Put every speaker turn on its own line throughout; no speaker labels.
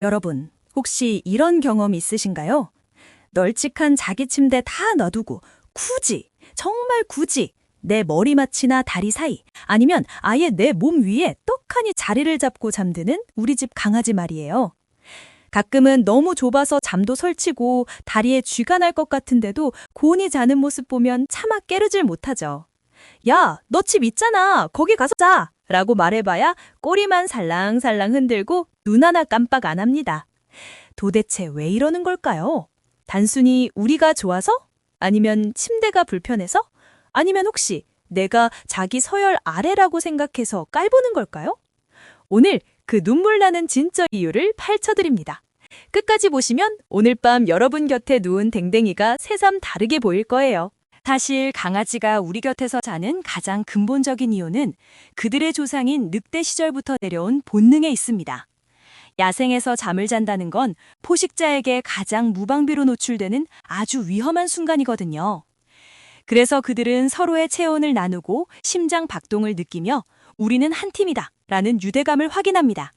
여러분, 혹시 이런 경험 있으신가요? 널찍한 자기 침대 다 놔두고 정말 굳이 내 머리맡이나 다리 사이, 아니면 아예 내 몸 위에 떡하니 자리를 잡고 잠드는 우리 집 강아지 말이에요. 가끔은 너무 좁아서 잠도 설치고 다리에 쥐가 날 것 같은데도 곤히 자는 모습 보면 차마 깨르질 못하죠. 야, 너 집 있잖아. 거기 가서 자. 라고 말해봐야 꼬리만 살랑살랑 흔들고 눈 하나 깜빡 안 합니다. 도대체 왜 이러는 걸까요? 단순히 우리가 좋아서? 아니면 침대가 불편해서? 아니면 혹시 내가 자기 서열 아래라고 생각해서 깔보는 걸까요? 오늘 그 눈물 나는 진짜 이유를 파헤쳐드립니다. 끝까지 보시면 오늘 밤 여러분 곁에 누운 댕댕이가 새삼 다르게 보일 거예요. 사실 강아지가 우리 곁에서 자는 가장 근본적인 이유는 그들의 조상인 늑대 시절부터 내려온 본능에 있습니다. 야생에서 잠을 잔다는 건 포식자에게 가장 무방비로 노출되는 아주 위험한 순간이거든요. 그래서 그들은 서로의 체온을 나누고 심장 박동을 느끼며 우리는 한 팀이다 라는 유대감을 확인합니다.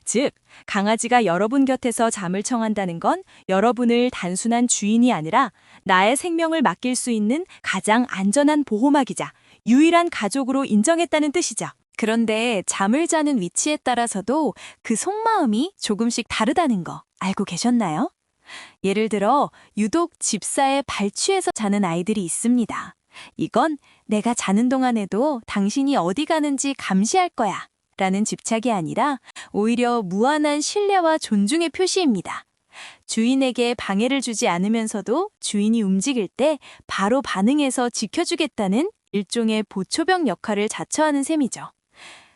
즉, 강아지가 여러분 곁에서 잠을 청한다는 건 여러분을 단순한 주인이 아니라 나의 생명을 맡길 수 있는 가장 안전한 보호막이자 유일한 가족으로 인정했다는 뜻이죠. 그런데 잠을 자는 위치에 따라서도 그 속마음이 조금씩 다르다는 거 알고 계셨나요? 예를 들어 유독 집사에 발취해서 자는 아이들이 있습니다. 이건 내가 자는 동안에도 당신이 어디 가는지 감시할 거야 라는 집착이 아니라 오히려 무한한 신뢰와 존중의 표시입니다. 주인에게 방해를 주지 않으면서도 주인이 움직일 때 바로 반응해서 지켜주겠다는 일종의 보초병 역할을 자처하는 셈이죠.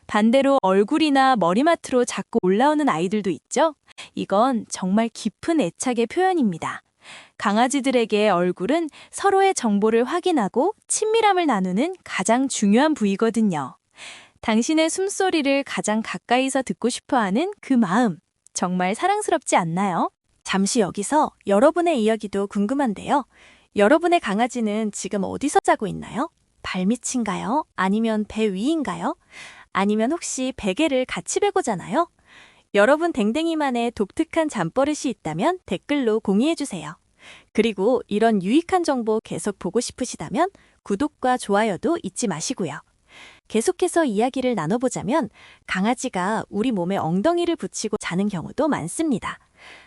반대로 얼굴이나 머리맡으로 자꾸 올라오는 아이들도 있죠? 이건 정말 깊은 애착의 표현입니다. 강아지들에게 얼굴은 서로의 정보를 확인하고 친밀함을 나누는 가장 중요한 부위거든요. 당신의 숨소리를 가장 가까이서 듣고 싶어하는 그 마음, 정말 사랑스럽지 않나요? 잠시 여기서 여러분의 이야기도 궁금한데요. 여러분의 강아지는 지금 어디서 자고 있나요? 발밑인가요? 아니면 배 위인가요? 아니면 혹시 베개를 같이 베고 자나요? 여러분 댕댕이만의 독특한 잠버릇이 있다면 댓글로 공유해주세요. 그리고 이런 유익한 정보 계속 보고 싶으시다면 구독과 좋아요도 잊지 마시고요. 계속해서 이야기를 나눠보자면 강아지가 우리 몸에 엉덩이를 붙이고 자는 경우도 많습니다.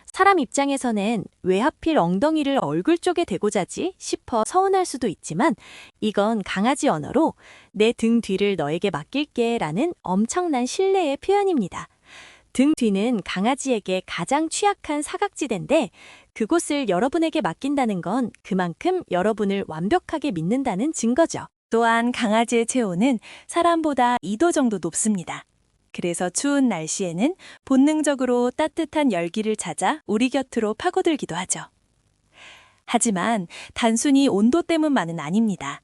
사람 입장에서는 왜 하필 엉덩이를 얼굴 쪽에 대고 자지 싶어 서운할 수도 있지만 이건 강아지 언어로 내 등 뒤를 너에게 맡길게 라는 엄청난 신뢰의 표현입니다. 등 뒤는 강아지에게 가장 취약한 사각지대인데 그곳을 여러분에게 맡긴다는 건 그만큼 여러분을 완벽하게 믿는다는 증거죠. 또한 강아지의 체온은 사람보다 2도 정도 높습니다. 그래서 추운 날씨에는 본능적으로 따뜻한 열기를 찾아 우리 곁으로 파고들기도 하죠. 하지만 단순히 온도 때문만은 아닙니다.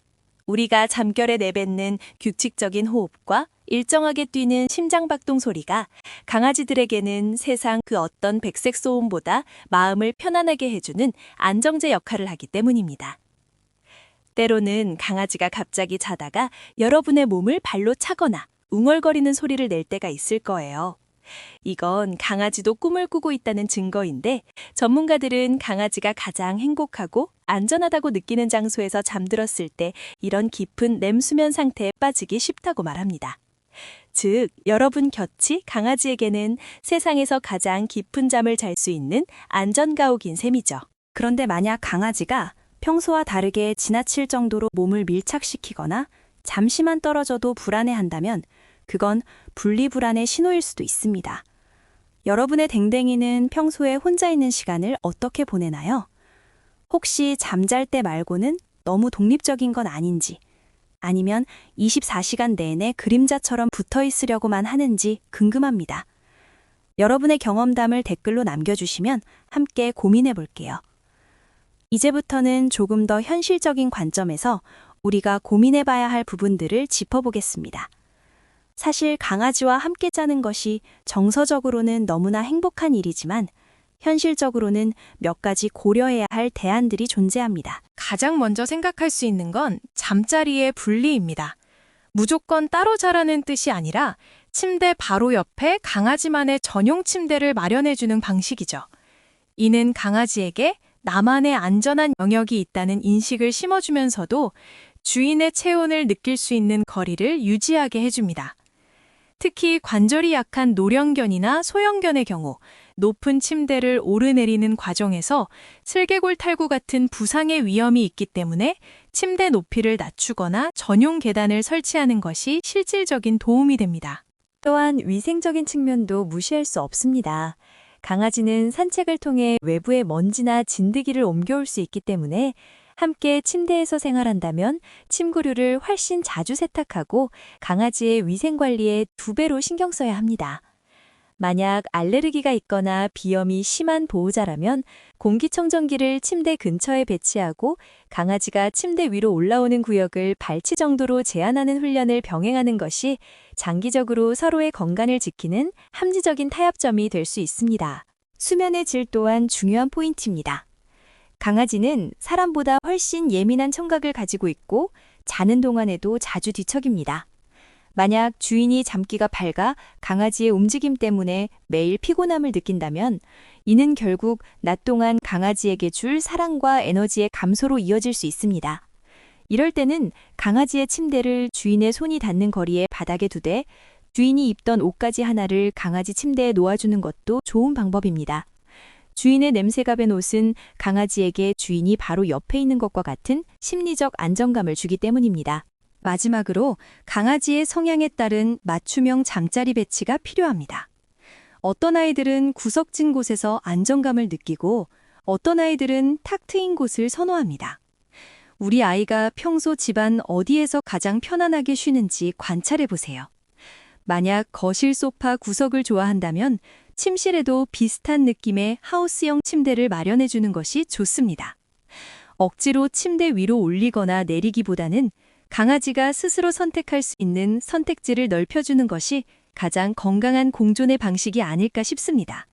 우리가 잠결에 내뱉는 규칙적인 호흡과 일정하게 뛰는 심장박동 소리가 강아지들에게는 세상 그 어떤 백색 소음보다 마음을 편안하게 해주는 안정제 역할을 하기 때문입니다. 때로는 강아지가 갑자기 자다가 여러분의 몸을 발로 차거나 웅얼거리는 소리를 낼 때가 있을 거예요. 이건 강아지도 꿈을 꾸고 있다는 증거인데 전문가들은 강아지가 가장 행복하고 안전하다고 느끼는 장소에서 잠들었을 때 이런 깊은 렘수면 상태에 빠지기 쉽다고 말합니다. 즉, 여러분 곁이 강아지에게는 세상에서 가장 깊은 잠을 잘 수 있는 안전가옥인 셈이죠. 그런데 만약 강아지가 평소와 다르게 지나칠 정도로 몸을 밀착시키거나 잠시만 떨어져도 불안해한다면 그건 분리불안의 신호일 수도 있습니다. 여러분의 댕댕이는 평소에 혼자 있는 시간을 어떻게 보내나요? 혹시 잠잘 때 말고는 너무 독립적인 건 아닌지, 아니면 24시간 내내 그림자처럼 붙어 있으려고만 하는지 궁금합니다. 여러분의 경험담을 댓글로 남겨주시면 함께 고민해 볼게요. 이제부터는 조금 더 현실적인 관점에서 우리가 고민해봐야 할 부분들을 짚어보겠습니다. 사실 강아지와 함께 자는 것이 정서적으로는 너무나 행복한 일이지만 현실적으로는 몇 가지 고려해야 할 대안들이 존재합니다.
가장 먼저 생각할 수 있는 건 잠자리의 분리입니다. 무조건 따로 자라는 뜻이 아니라 침대 바로 옆에 강아지만의 전용 침대를 마련해주는 방식이죠. 이는 강아지에게 나만의 안전한 영역이 있다는 인식을 심어주면서도 주인의 체온을 느낄 수 있는 거리를 유지하게 해줍니다. 특히 관절이 약한 노령견이나 소형견의 경우 높은 침대를 오르내리는 과정에서 슬개골 탈구 같은 부상의 위험이 있기 때문에 침대 높이를 낮추거나 전용 계단을 설치하는 것이 실질적인 도움이 됩니다.
또한 위생적인 측면도 무시할 수 없습니다. 강아지는 산책을 통해 외부의 먼지나 진드기를 옮겨올 수 있기 때문에 함께 침대에서 생활한다면 침구류를 훨씬 자주 세탁하고 강아지의 위생 관리에 2배로 신경 써야 합니다. 만약 알레르기가 있거나 비염이 심한 보호자라면 공기청정기를 침대 근처에 배치하고 강아지가 침대 위로 올라오는 구역을 발치 정도로 제한하는 훈련을 병행하는 것이 장기적으로 서로의 건강을 지키는 합리적인 타협점이 될 수 있습니다. 수면의 질 또한 중요한 포인트입니다. 강아지는 사람보다 훨씬 예민한 청각을 가지고 있고 자는 동안에도 자주 뒤척입니다. 만약 주인이 잠기가 밝아 강아지의 움직임 때문에 매일 피곤함을 느낀다면 이는 결국 낮 동안 강아지에게 줄 사랑과 에너지의 감소로 이어질 수 있습니다. 이럴 때는 강아지의 침대를 주인의 손이 닿는 거리에 바닥에 두되 주인이 입던 옷가지 하나를 강아지 침대에 놓아주는 것도 좋은 방법입니다. 주인의 냄새가 밴 옷은 강아지에게 주인이 바로 옆에 있는 것과 같은 심리적 안정감을 주기 때문입니다.
마지막으로 강아지의 성향에 따른 맞춤형 잠자리 배치가 필요합니다. 어떤 아이들은 구석진 곳에서 안정감을 느끼고 어떤 아이들은 탁 트인 곳을 선호합니다. 우리 아이가 평소 집안 어디에서 가장 편안하게 쉬는지 관찰해 보세요. 만약 거실 소파 구석을 좋아한다면 침실에도 비슷한 느낌의 하우스형 침대를 마련해 주는 것이 좋습니다. 억지로 침대 위로 올리거나 내리기보다는 강아지가 스스로 선택할 수 있는 선택지를 넓혀주는 것이 가장 건강한 공존의 방식이 아닐까 싶습니다.